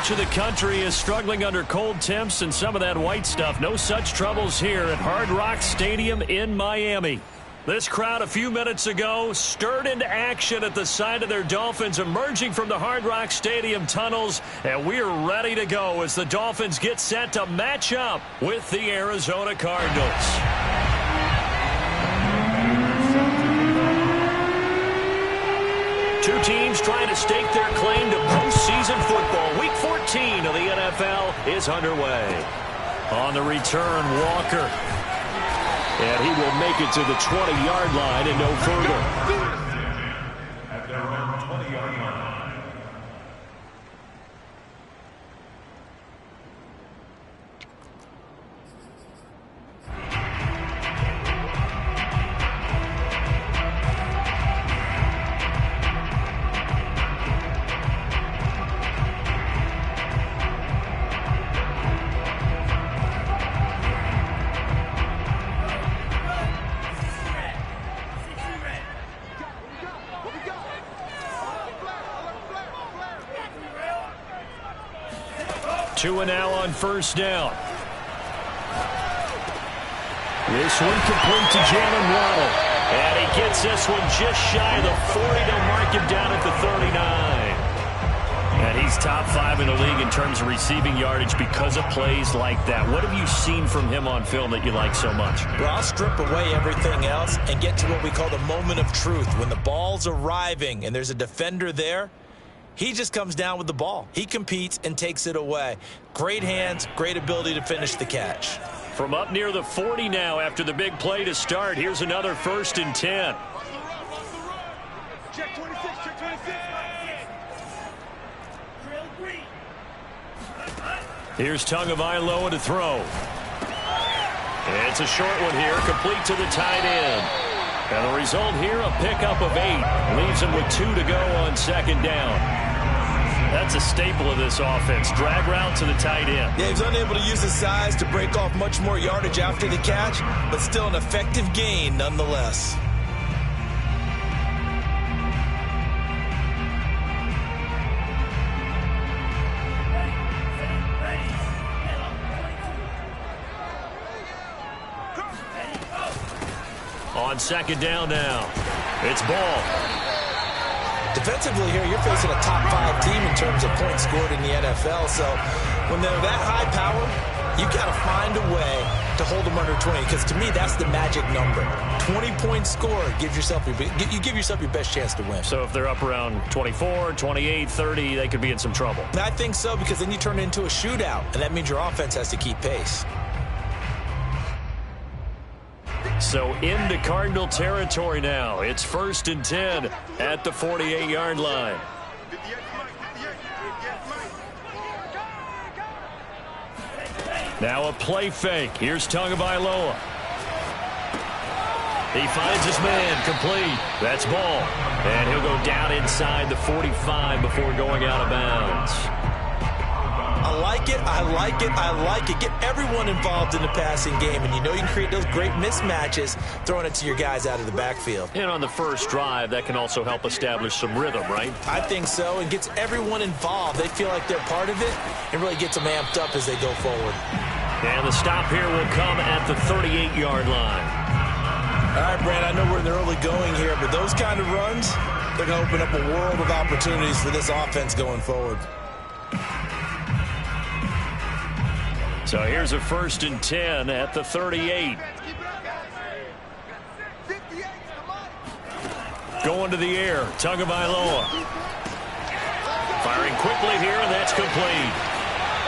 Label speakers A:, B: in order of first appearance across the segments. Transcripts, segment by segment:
A: Much of the country is struggling under cold temps and some of that white stuff. No such troubles here at Hard Rock Stadium in Miami. This crowd a few minutes ago stirred into action at the side of their Dolphins emerging from the Hard Rock Stadium tunnels, and we're ready to go as the Dolphins get set to match up with the Arizona Cardinals. Two teams trying to stake their claim to postseason football. Week 14 of the NFL is underway. On the return, Walker. And he will make it to the 20-yard line and no further. At their own 20-yard line. Two and now on first down. This one complete to Jalen Waddle. And he gets this one just shy of the 40. They'll mark him down at the 39. And he's top 5 in the league in terms of receiving yardage because of plays like that. What have you seen from him on film that you like so much?
B: Well, I'll strip away everything else and get to what we call the moment of truth. When the ball's arriving and there's a defender there, he just comes down with the ball. He competes and takes it away. Great hands, great ability to finish the catch.
A: From up near the 40 now after the big play to start. Here's another 1st and 10.
C: Check 26, check 26.
A: Here's Tagovailoa to throw. It's a short one here, complete to the tight end. And the result here, a pickup of 8. Leaves him with 2 to go on second down. That's a staple of this offense. Drag route to the tight end.
B: Yeah, he's unable to use his size to break off much more yardage after the catch, but still an effective gain nonetheless.
A: On second down now, it's Ball.
B: Defensively here, you're facing a top 5 team in terms of points scored in the NFL. So when they're that high power, you've got to find a way to hold them under 20. Because to me, that's the magic number. 20 points scored gives yourself you give yourself your best chance to win.
A: So if they're up around 24, 28, 30, they could be in some trouble.
B: And I think so, because then you turn it into a shootout, and that means your offense has to keep pace.
A: So into Cardinal territory now. It's 1st and 10 at the 48-yard line. Now a play fake. Here's Tagovailoa. He finds his man, complete. That's Ball. And he'll go down inside the 45 before going out of bounds.
B: I like it, I like it, I like it. Get everyone involved in the passing game, and you know you can create those great mismatches throwing it to your guys out of the backfield.
A: And on the first drive, that can also help establish some rhythm, right?
B: I think so, and gets everyone involved. They feel like they're part of it, and really gets them amped up as they go forward.
A: And the stop here will come at the 38-yard line.
B: All right, Brand, I know we're in the early going here, but those kind of runs, they're going to open up a world of opportunities for this offense going forward.
A: So here's a 1st and 10 at the 38. Going to the air, Tagovailoa. Firing quickly here, and that's complete.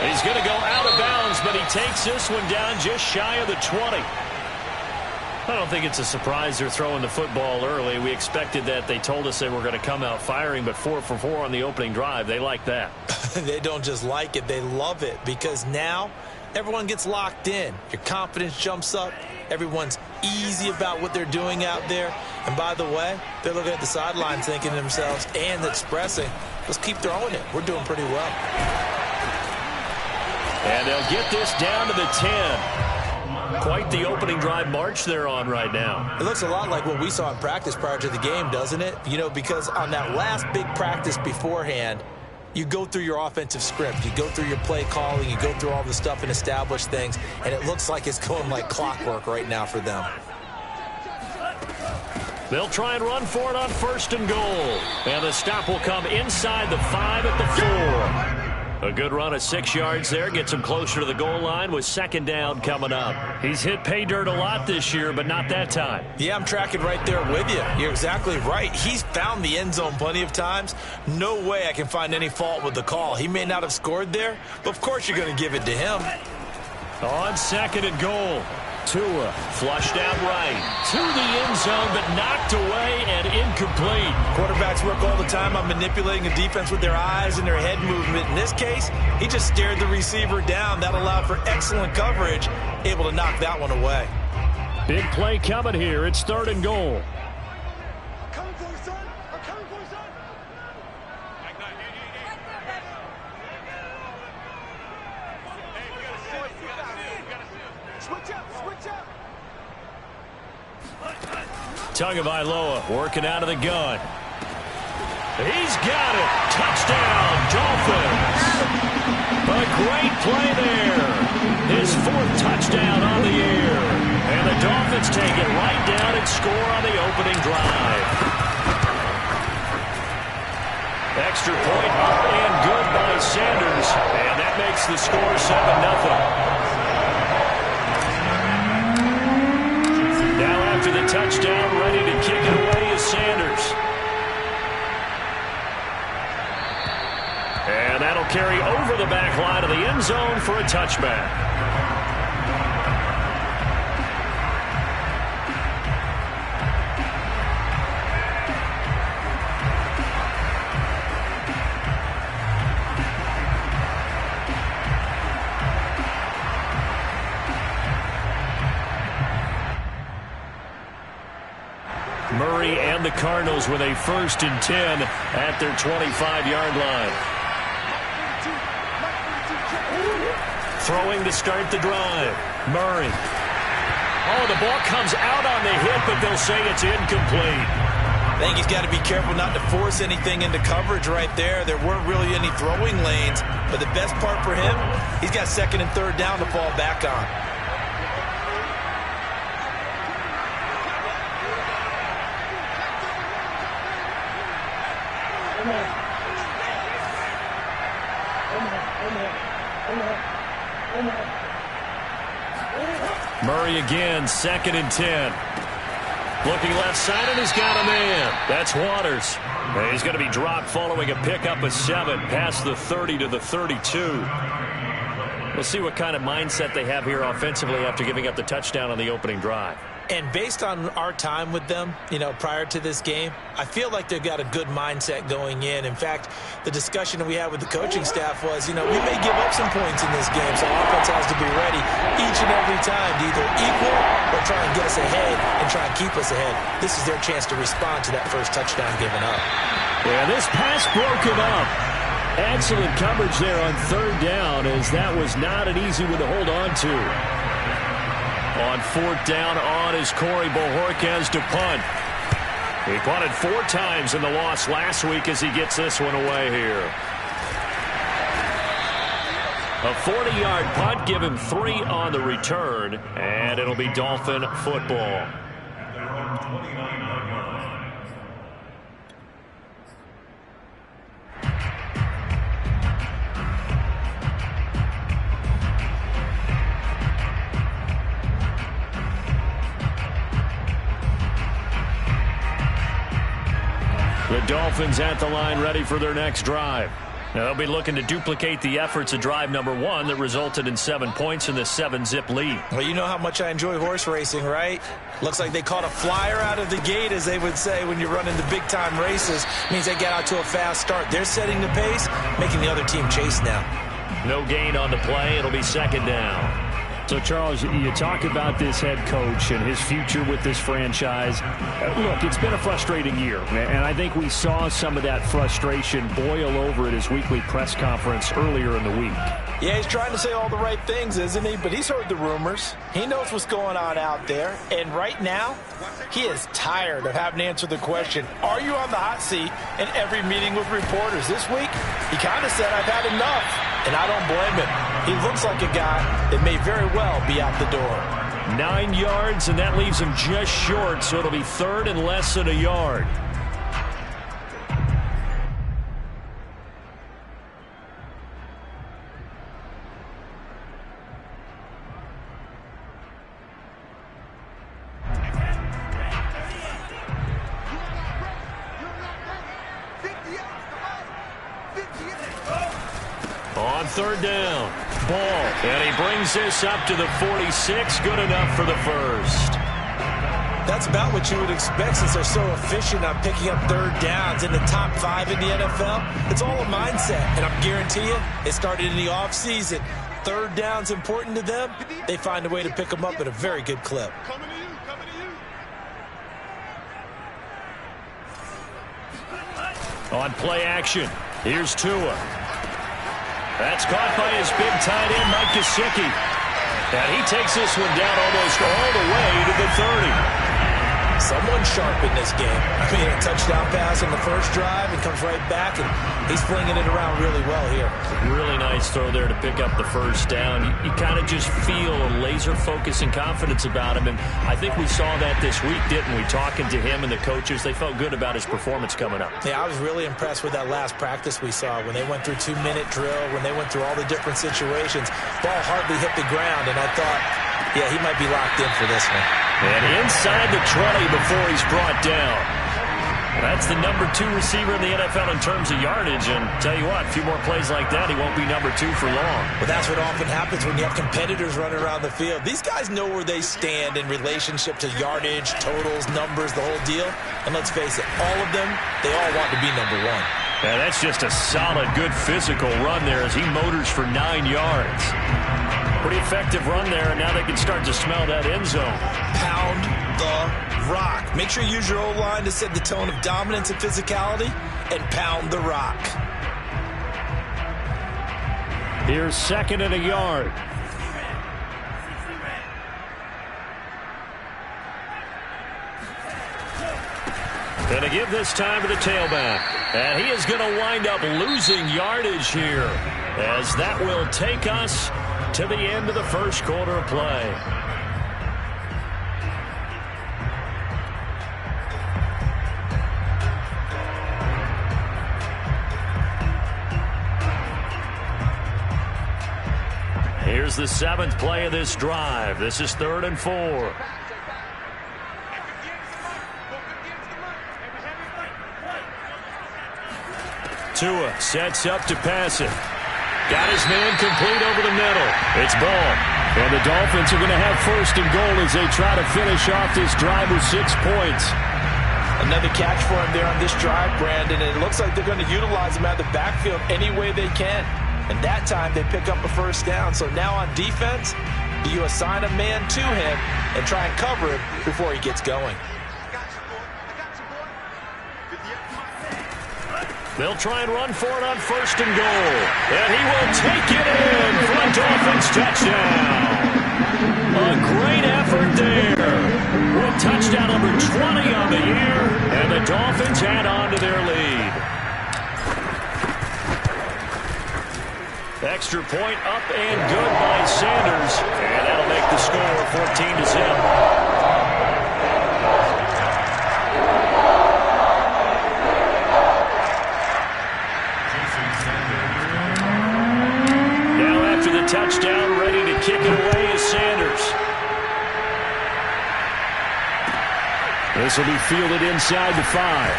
A: He's going to go out of bounds, but he takes this one down just shy of the 20. I don't think it's a surprise they're throwing the football early. We expected that. They told us they were going to come out firing, but 4 for 4 on the opening drive. They like that.
B: They don't just like it, they love it, because now everyone gets locked in. Your confidence jumps up. Everyone's easy about what they're doing out there. And by the way, they're looking at the sidelines thinking to themselves and expressing, let's keep throwing it. We're doing pretty well.
A: And they'll get this down to the 10. Quite the opening drive march they're on right now.
B: It looks a lot like what we saw in practice prior to the game, doesn't it? You know, because on that last big practice beforehand, you go through your offensive script. You go through your play calling. You go through all the stuff and establish things, and it looks like it's going like clockwork right now for them.
A: They'll try and run for it on 1st and goal. And the stop will come inside the 5 at the 4. A good run of 6 yards there. Gets him closer to the goal line with 2nd down coming up. He's hit pay dirt a lot this year, but not that time.
B: Yeah, I'm tracking right there with you. You're exactly right. He's found the end zone plenty of times. No way I can find any fault with the call. He may not have scored there, but of course you're going to give it to him.
A: On 2nd and goal. Tua flushed out right to the end zone, but knocked away and incomplete.
B: Quarterbacks work all the time on manipulating a defense with their eyes and their head movement. In this case, he just stared the receiver down. That allowed for excellent coverage, able to knock that one away.
A: Big play coming here. It's 3rd and goal. Tagovailoa working out of the gun. He's got it. Touchdown, Dolphins. A great play there. His 4th touchdown on the year. And the Dolphins take it right down and score on the opening drive. Extra point up and good by Sanders. And that makes the score 7-0. Now after the touchdown, ready to kick it away is Sanders. And that'll carry over the back line of the end zone for a touchback. Murray and the Cardinals with a 1st and 10 at their 25-yard line. Throwing to start the drive. Murray. Oh, the ball comes out on the hit, but they'll say it's incomplete.
B: I think he's got to be careful not to force anything into coverage right there. There weren't really any throwing lanes, but the best part for him, he's got 2nd and 3rd down to fall back on.
A: Murray again, 2nd and 10. Looking left side, and he's got a man. That's Waters. And he's going to be dropped following a pickup of 7 past the 30 to the 32. We'll see what kind of mindset they have here offensively after giving up the touchdown on the opening drive.
B: And based on our time with them, prior to this game, I feel like they've got a good mindset going in. In fact, the discussion that we had with the coaching staff was, we may give up some points in this game, so offense has to be ready each and every time to either equal or try and get us ahead and try and keep us ahead. This is their chance to respond to that first touchdown given up.
A: Yeah, this pass broken up. Excellent coverage there on 3rd down, as that was not an easy one to hold on to. On 4th down on is Corey Bojorquez to punt. He punted 4 times in the loss last week as he gets this one away here. A 40-yard punt, give him 3 on the return, and it'll be Dolphin football. The Dolphins at the line, ready for their next drive. Now they'll be looking to duplicate the efforts of drive number 1 that resulted in 7 points in the 7-zip lead.
B: Well, you know how much I enjoy horse racing, right? Looks like they caught a flyer out of the gate, as they would say when you're running the big-time races. Means they get out to a fast start. They're setting the pace, making the other team chase now.
A: No gain on the play. It'll be 2nd down. So, Charles, you talk about this head coach and his future with this franchise. Look, it's been a frustrating year, and I think we saw some of that frustration boil over at his weekly press conference earlier in the week.
B: Yeah, he's trying to say all the right things, isn't he? But he's heard the rumors. He knows what's going on out there. And right now, he is tired of having to answer the question, are you on the hot seat in every meeting with reporters? This week, he kind of said, I've had enough. And I don't blame him. He looks like a guy that may very well be out the door.
A: 9 yards, and that leaves him just short, so it'll be third and less than a yard. On third down, Ball, and he brings this up to the 46, good enough for the first.
B: That's about what you would expect since they're so efficient on picking up third downs in the top 5 in the NFL. It's all a mindset, and I guarantee you, it started in the offseason. Third down's important to them. They find a way to pick them up at a very good clip.
A: On play action, here's Tua. That's caught by his big tight end, Mike Gesicki. And he takes this one down almost all the way to the 30.
B: Someone sharp in this game. I mean, a touchdown pass in the first drive and comes right back, and he's flinging it around really well here.
A: Really nice throw there to pick up the first down. You kind of just feel a laser focus and confidence about him, and I think we saw that this week, didn't we? Talking to him and the coaches, they felt good about his performance coming up.
B: Yeah, I was really impressed with that last practice we saw when they went through 2-minute drill, when they went through all the different situations. Ball hardly hit the ground, and I thought, yeah, he might be locked in for this one.
A: And inside the 20 before he's brought down. That's the number 2 receiver in the NFL in terms of yardage. And tell you what, a few more plays like that, he won't be number 2 for long.
B: Well, that's what often happens when you have competitors running around the field. These guys know where they stand in relationship to yardage, totals, numbers, the whole deal. And let's face it, all of them, they all want to be number 1.
A: Yeah, that's just a solid, good physical run there as he motors for 9 yards. Pretty effective run there, and now they can start to smell that end zone.
B: Pound the rock. Make sure you use your O-line to set the tone of dominance and physicality, and pound the rock.
A: Here's second and a yard. Going to give this time to the tailback. And he is going to wind up losing yardage here, as that will take us to the end of the first quarter of play. Here's the 7th play of this drive. This is 3rd and 4. Tua sets up to pass it. Got his man complete over the middle. It's Ball. And the Dolphins are going to have 1st and goal as they try to finish off this drive with 6 points.
B: Another catch for him there on this drive, Brandon. And it looks like they're going to utilize him out of the backfield any way they can. And that time they pick up a 1st down. So now on defense, do you assign a man to him and try and cover him before he gets going?
A: They'll try and run for it on 1st and goal. And he will take it in for a Dolphins touchdown. A great effort there. With touchdown number 20 on the year. And the Dolphins add on to their lead. Extra point up and good by Sanders. And that'll make the score 14-0. Touchdown, ready to kick it away is Sanders. This will be fielded inside the 5.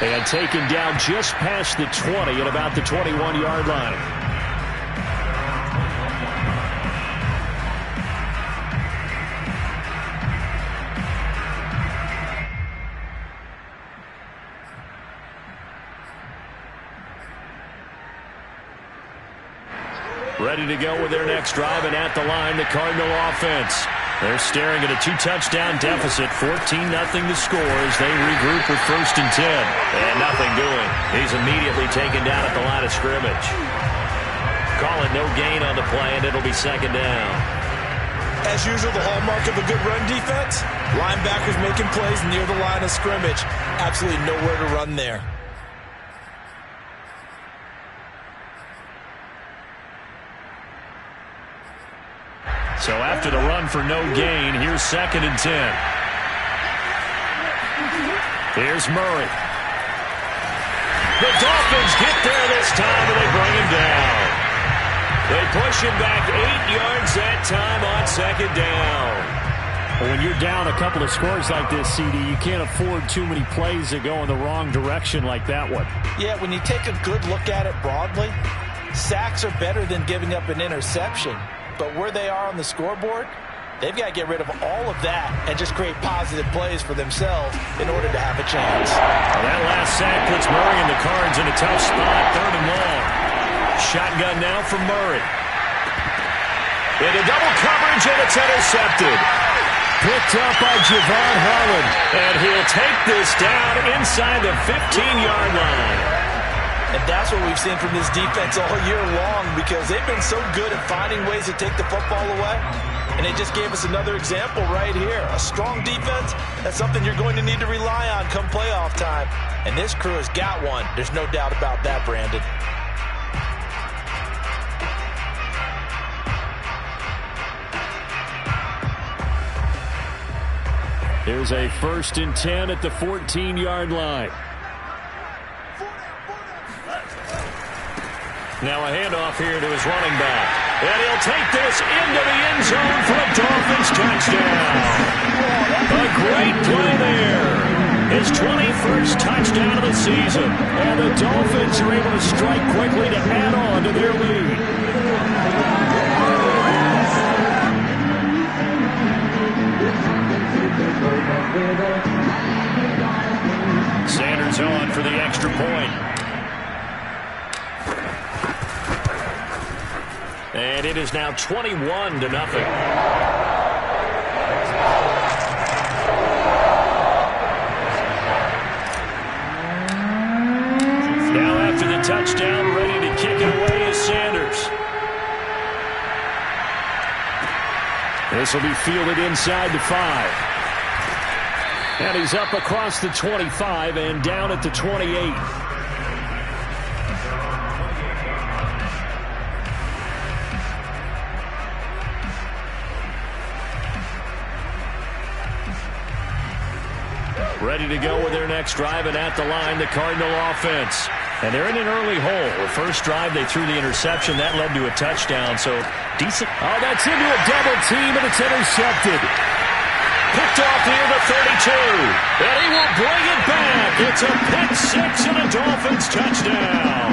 A: And taken down just past the 20 at about the 21-yard line. Ready Ready to go with their next drive, and at the line, the Cardinal offense. They're staring at a 2-touchdown deficit, 14-0 to score as they regroup with 1st and 10. And nothing doing. He's immediately taken down at the line of scrimmage. Call it no gain on the play, and it'll be 2nd down.
B: As usual, the hallmark of a good run defense, linebackers making plays near the line of scrimmage. Absolutely nowhere to run there.
A: So after the run for no gain, here's 2nd and 10. Here's Murray. The Dolphins get there this time, and they bring him down. They push him back 8 yards that time on 2nd down.
C: Well, when you're down a couple of scores like this, CD, you can't afford too many plays that go in the wrong direction like that one.
B: Yeah, when you take a good look at it broadly, sacks are better than giving up an interception. But where they are on the scoreboard, they've got to get rid of all of that and just create positive plays for themselves in order to have a chance.
A: Well, that last sack puts Murray and the Cards in a tough spot, 3rd and long. Shotgun now for Murray. Into double coverage, and it's intercepted. Picked up by Javon Holland. And he'll take this down inside the 15-yard line.
B: And that's what we've seen from this defense all year long, because they've been so good at finding ways to take the football away. And they just gave us another example right here. A strong defense, that's something you're going to need to rely on come playoff time. And this crew has got one. There's no doubt about that, Brandon.
A: Here's a 1st and 10 at the 14-yard line. Now a handoff here to his running back. And he'll take this into the end zone for a Dolphins touchdown. A great play there. His 21st touchdown of the season. And the Dolphins are able to strike quickly to add on to their lead. Sanders on for the extra point. And it is now 21-0. Now after the touchdown, ready to kick it away is Sanders. This will be fielded inside the 5. And he's up across the 25 and down at the 28. Ready to go with their next drive, and at the line, the Cardinal offense. And they're in an early hole. The first drive, they threw the interception. That led to a touchdown, so decent. Oh, that's into a double team, and it's intercepted. Picked off near the 32. And he will bring it back. It's a pick 6 and a Dolphins touchdown.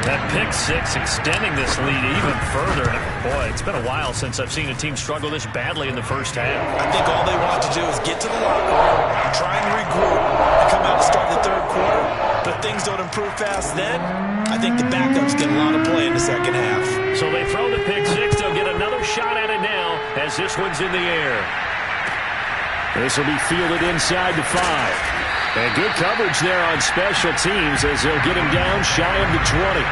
A: That pick 6 extending this lead even further. Boy, it's been a while since I've seen a team struggle this badly in the first half.
B: I think all they want to do is get to the locker room, try and regroup, and come out and start the 3rd quarter. But if things don't improve fast then, I think the backups get a lot of play in the 2nd half.
A: So they throw the pick 6. They'll get another shot at it now as this one's in the air. This will be fielded inside the 5. And good coverage there on special teams as they'll get him down shy of the 20.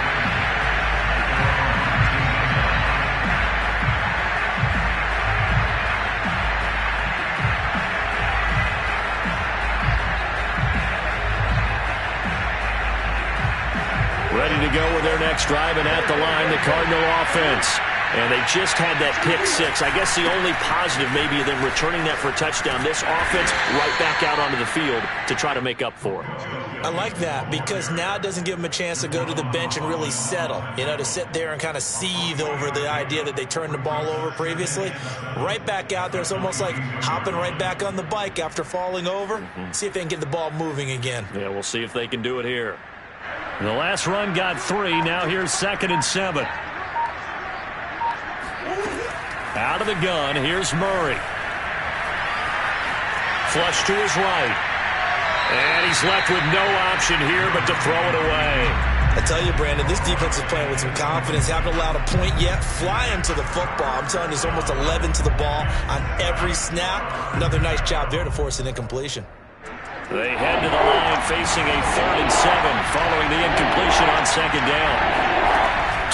A: Ready to go with their next drive, and at the line, the Cardinal offense. And they just had that pick 6. I guess the only positive maybe of them returning that for a touchdown. This offense right back out onto the field to try to make up for it.
B: I like that because now it doesn't give them a chance to go to the bench and really settle. You know, to sit there and kind of seethe over the idea that they turned the ball over previously. Right back out there. It's almost like hopping right back on the bike after falling over. See if they can get the ball moving again.
A: Yeah, we'll see if they can do it here. And the last run got 3. Now here's 2nd and 7. Out of the gun, here's Murray. Flush to his right. And he's left with no option here but to throw it away.
B: I tell you, Brandon, this defense is playing with some confidence. Haven't allowed a point yet. Flying to the football. I'm telling you, it's almost 11 to the ball on every snap. Another nice job there to force an incompletion.
A: They head to the line facing a 3rd and 7 following the incompletion on 2nd down.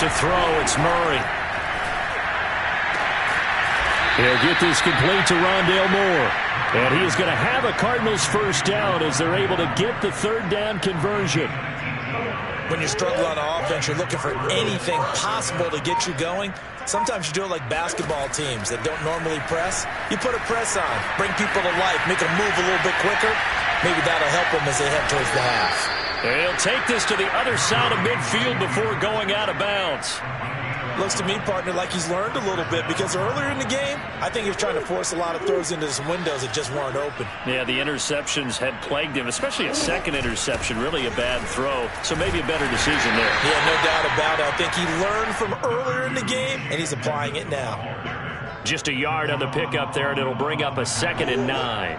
A: To throw, it's Murray. He'll get this complete to Rondale Moore. And he is going to have a Cardinals first down as they're able to get the 3rd down conversion.
B: When you struggle on offense, you're looking for anything possible to get you going. Sometimes you do it like basketball teams that don't normally press. You put a press on, bring people to life, make them move a little bit quicker. Maybe that'll help them as they head towards the half.
A: And he'll take this to the other side of midfield before going out of bounds.
B: Looks to me, partner, like he's learned a little bit because earlier in the game, I think he was trying to force a lot of throws into some windows that just weren't open.
A: Yeah, the interceptions had plagued him, especially a second interception, really a bad throw. So maybe a better decision there.
B: Yeah, no doubt about it. I think he learned from earlier in the game, and he's applying it now.
A: Just a yard on the pickup there, and it'll bring up a 2nd and 9.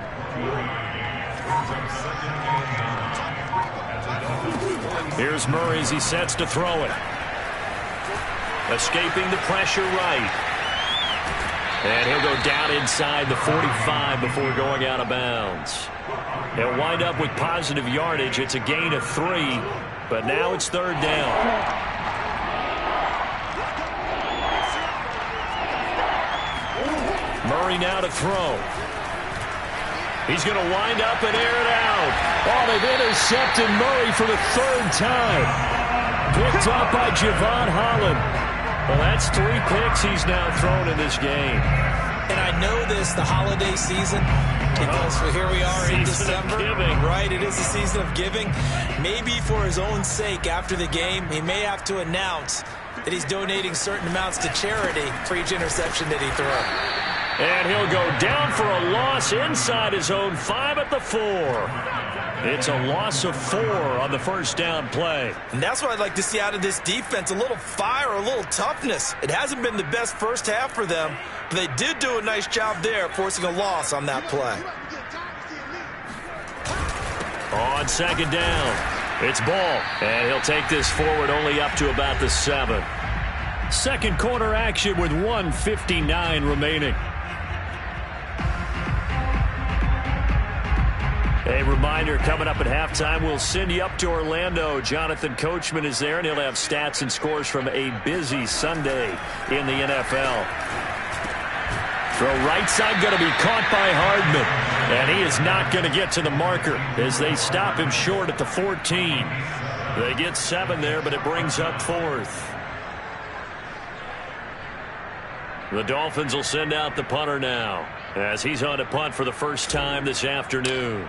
A: Here's Murray as he sets to throw it. Escaping the pressure right. And he'll go down inside the 45 before going out of bounds. He'll wind up with positive yardage. It's a gain of 3, but now it's 3rd down. Murray now to throw. He's going to wind up and air it out. Oh, they've intercepted Murray for the 3rd time. Picked up by Javon Holland. Well, that's 3 picks he's now thrown in this game.
B: And I know this, the holiday season, because here we are in December. Right, it is the season of giving. Maybe for his own sake after the game, he may have to announce that he's donating certain amounts to charity for each interception that he throws.
A: And he'll go down for a loss inside his own 5 at the 4. It's a loss of 4 on the first down play.
B: And that's what I'd like to see out of this defense, a little fire, a little toughness. It hasn't been the best first half for them, but they did do a nice job there forcing a loss on that play.
A: On 2nd down, it's Ball, and he'll take this forward only up to about the 7. Second quarter action with 1:59 remaining. A reminder, coming up at halftime, we'll send you up to Orlando. Jonathan Coachman is there, and he'll have stats and scores from a busy Sunday in the NFL. Throw right side, going to be caught by Hardman. And he is not going to get to the marker as they stop him short at the 14. They get 7 there, but it brings up 4th. The Dolphins will send out the punter now as he's on a punt for the first time this afternoon.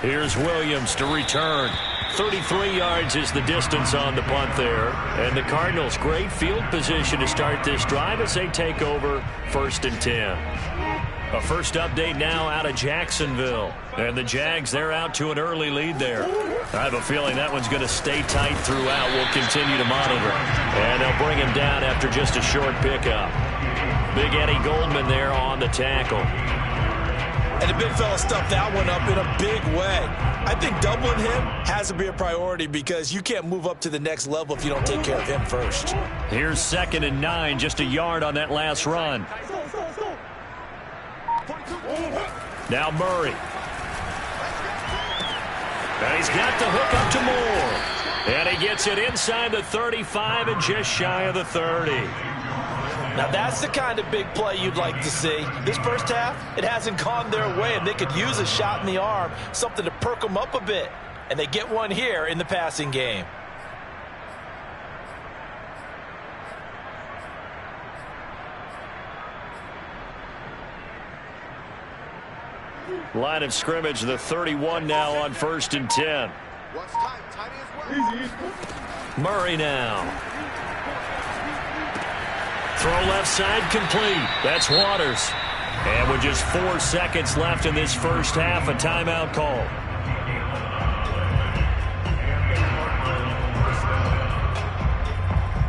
A: Here's Williams to return. 33 yards is the distance on the punt there. And the Cardinals, great field position to start this drive as they take over 1st and 10. A first update now out of Jacksonville. And the Jags, they're out to an early lead there. I have a feeling that one's going to stay tight throughout. We'll continue to monitor. And they'll bring him down after just a short pickup. Big Eddie Goldman there on the tackle.
B: And the big fella stuffed that one up in a big way. I think doubling him has to be a priority because you can't move up to the next level if you don't take care of him first.
A: Here's 2nd and 9, just a yard on that last run. Now Murray. And he's got the hook up to Moore. And he gets it inside the 35 and just shy of the 30.
B: Now that's the kind of big play you'd like to see. This first half, it hasn't gone their way, and they could use a shot in the arm, something to perk them up a bit. And they get one here in the passing game.
A: Line of scrimmage, the 31 now on 1st and 10. Murray now. Throw left side complete. That's Waters. And with just 4 seconds left in this first half, a timeout call.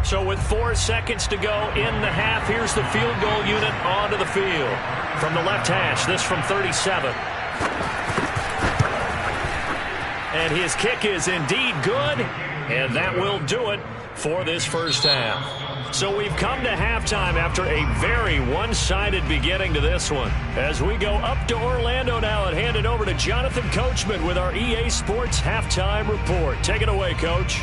A: So with 4 seconds to go in the half, here's the field goal unit onto the field. From the left hash, this from 37. And his kick is indeed good, and that will do it for this first half. So we've come to halftime after a very one-sided beginning to this one. As we go up to Orlando now and hand it over to Jonathan Coachman with our EA Sports Halftime Report. Take it away, Coach.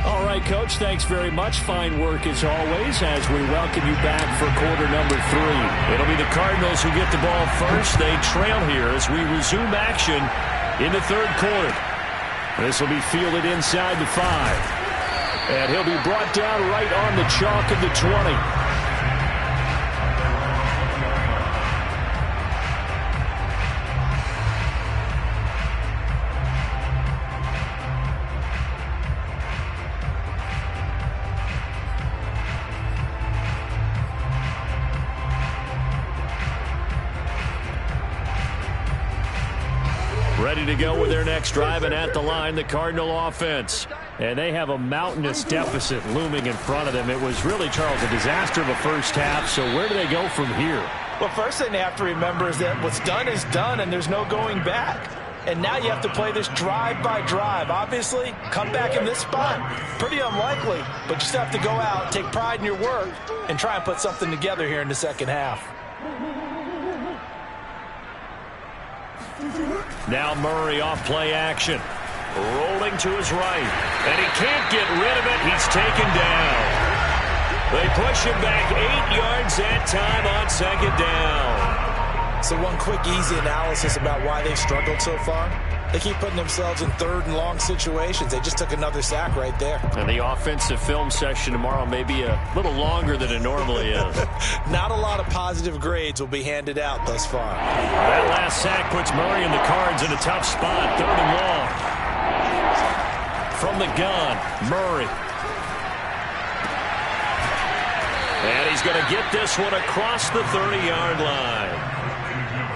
C: All right, Coach, thanks very much. Fine work as always as we welcome you back for quarter number 3.
A: It'll be the Cardinals who get the ball first. They trail here as we resume action in the third quarter.
C: This will be fielded inside the 5. And he'll be brought down right on the chalk of the 20.
A: Ready to go with their next drive, and at the line, the Cardinal offense.
C: And they have a mountainous deficit looming in front of them. It was really, Charles, a disaster of a first half, so where do they go from here?
B: Well, first thing they have to remember is that what's done is done, and there's no going back. And now you have to play this drive by drive. Obviously, come back in this spot, pretty unlikely, but you just have to go out, take pride in your work, and try and put something together here in the second half.
A: Now Murray off play action. Rolling to his right. And he can't get rid of it. He's taken down. They push him back 8 yards that time on second down.
B: So one quick, easy analysis about why they've struggled so far. They keep putting themselves in third and long situations. They just took another sack right there.
A: And the offensive film session tomorrow may be a little longer than it normally is.
B: Not a lot of positive grades will be handed out thus far.
A: That last sack puts Murray and the Cards in a tough spot. 3rd and long. From the gun, Murray. And he's going to get this one across the 30-yard line.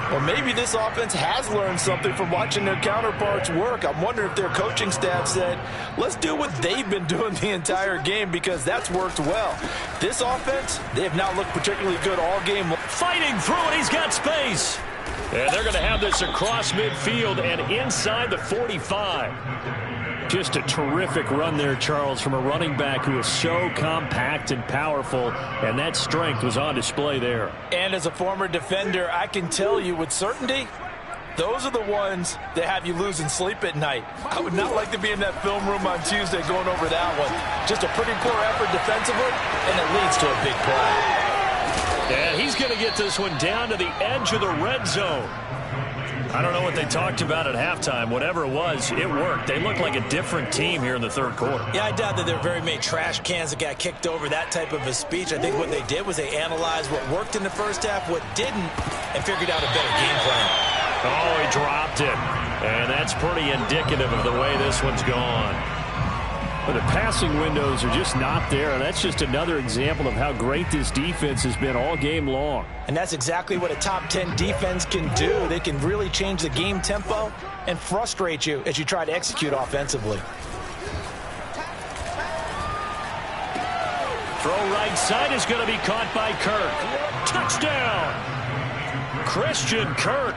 B: Well, maybe this offense has learned something from watching their counterparts work. I'm wondering if their coaching staff said, let's do what they've been doing the entire game, because that's worked well. This offense, they have not looked particularly good all game.
A: Fighting through it, he's got space. And they're going to have this across midfield and inside the 45.
C: Just a terrific run there, Charles, from a running back who is so compact and powerful, and that strength was on display there.
B: And as a former defender, I can tell you with certainty, those are the ones that have you losing sleep at night. I would not like to be in that film room on Tuesday going over that one. Just a pretty poor effort defensively, and it leads to a big play.
A: And he's going to get this one down to the edge of the red zone. I don't know what they talked about at halftime. Whatever it was, it worked. They look like a different team here in the third quarter.
B: Yeah, I doubt that there are very many trash cans that got kicked over, that type of a speech. I think what they did was they analyzed what worked in the first half, what didn't, and figured out a better game plan.
A: Oh, he dropped it. And that's pretty indicative of the way this one's gone.
C: But the passing windows are just not there, and that's just another example of how great this defense has been all game long.
B: And that's exactly what a top 10 defense can do. They can really change the game tempo and frustrate you as you try to execute offensively.
A: Throw right side is going to be caught by Kirk. Touchdown! Christian Kirk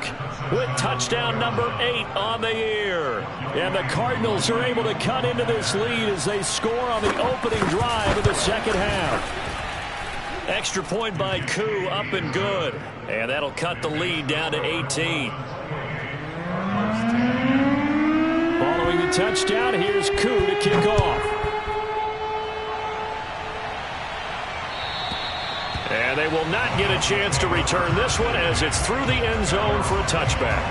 A: with touchdown number 8 on the year. And the Cardinals are able to cut into this lead as they score on the opening drive of the second half. Extra point by Koo, up and good. And that'll cut the lead down to 18.
C: Following the touchdown, here's Koo to kick off.
A: And they will not get a chance to return this one as it's through the end zone for a touchback.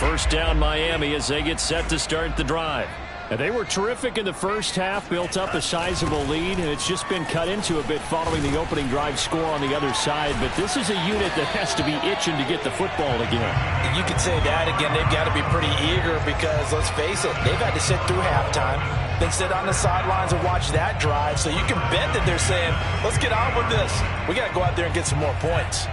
A: First down Miami as they get set to start the drive.
C: And they were terrific in the first half, built up a sizable lead, and it's just been cut into a bit following the opening drive score on the other side. But this is a unit that has to be itching to get the football again.
B: You could say that again. They've got to be pretty eager because, let's face it, they've had to sit through halftime, then sit on the sidelines and watch that drive. So you can bet that they're saying, let's get on with this. We got to go out there and get some more points.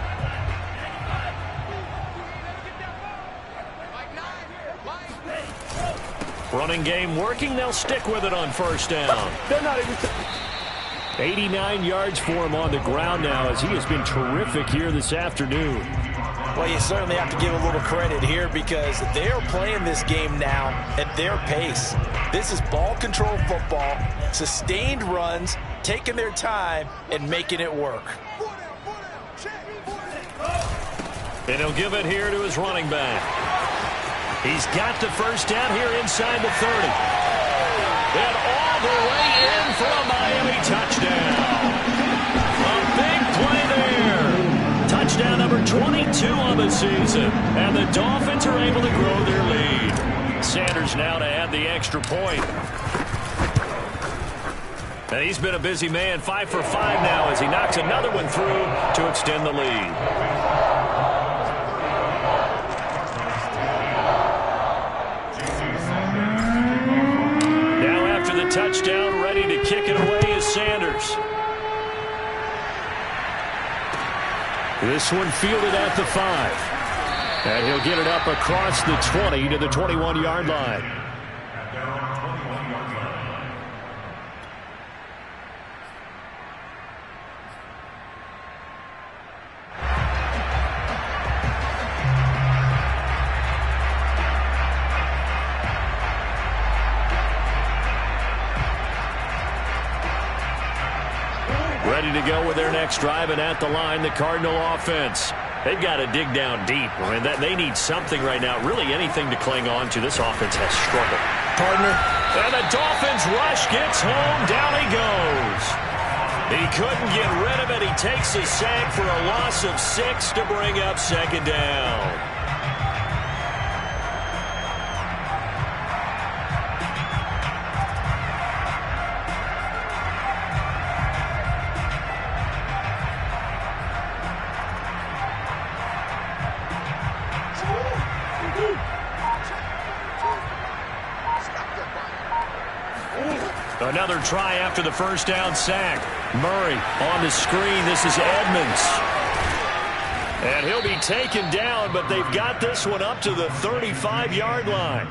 A: Running game working. They'll stick with it on first down.
D: They're not even...
C: 89 yards for him on the ground now as he has been terrific here this afternoon.
B: Well, you certainly have to give a little credit here because they are playing this game now at their pace. This is ball control football, sustained runs, taking their time, and making it work.
A: And he'll give it here to his running back. He's got the first down here inside the 30. And all the way in for a Miami touchdown. A big play there. Touchdown number 22 on the season. And the Dolphins are able to grow their lead. Sanders now to add the extra point. And he's been a busy man, 5 for 5 now as he knocks another one through to extend the lead. Touchdown, ready to kick it away is Sanders. This one fielded at the 5. And he'll get it up across the 20 to the 21-yard line. Ready to go with their next drive, and at the line, the Cardinal offense. They've got to dig down deep. I mean, they need something right now, really anything to cling on to. This offense has struggled.
B: Partner.
A: And the Dolphins rush gets home. Down he goes. He couldn't get rid of it. He takes a sack for a loss of 6 to bring up second down. Another try after the first down sack. Murray on the screen. This is Edmonds. And he'll be taken down, but they've got this one up to the 35-yard line.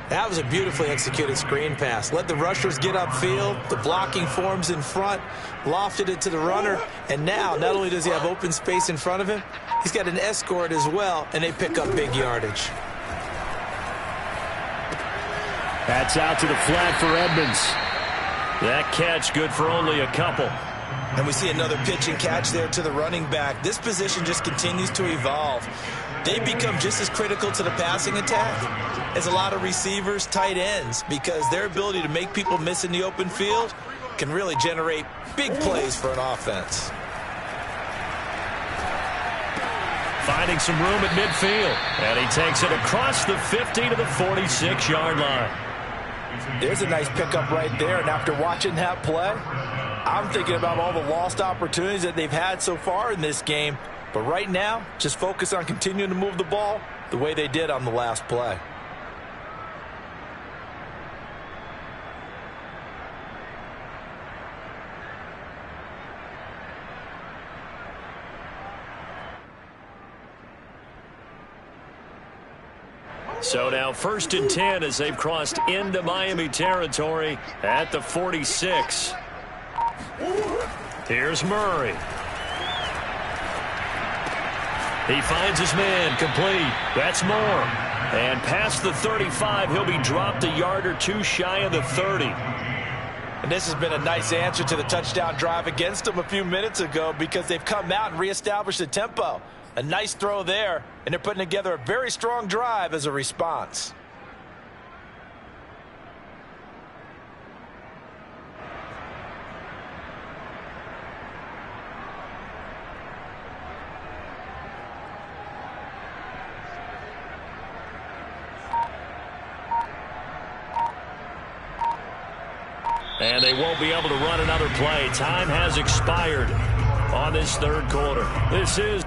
B: That was a beautifully executed screen pass. Let the rushers get upfield. The blocking forms in front. Lofted it to the runner. And now, not only does he have open space in front of him, he's got an escort as well, and they pick up big yardage.
C: That's out to the flat for Edmonds.
A: That catch good for only a couple.
B: And we see another pitch and catch there to the running back. This position just continues to evolve. They become just as critical to the passing attack as a lot of receivers, tight ends, because their ability to make people miss in the open field can really generate big plays for an offense.
A: Finding some room at midfield. And he takes it across the 50 to the 46-yard line.
B: There's a nice pickup right there, and after watching that play, I'm thinking about all the lost opportunities that they've had so far in this game. But right now, just focus on continuing to move the ball the way they did on the last play.
A: So now 1st and 10 as they've crossed into Miami territory at the 46. Here's Murray. He finds his man, complete. That's Moore. And past the 35, he'll be dropped a yard or two shy of the 30.
B: And this has been a nice answer to the touchdown drive against them a few minutes ago because they've come out and reestablished the tempo. A nice throw there, and they're putting together a very strong drive as a response.
A: And they won't be able to run another play. Time has expired on this third quarter. This is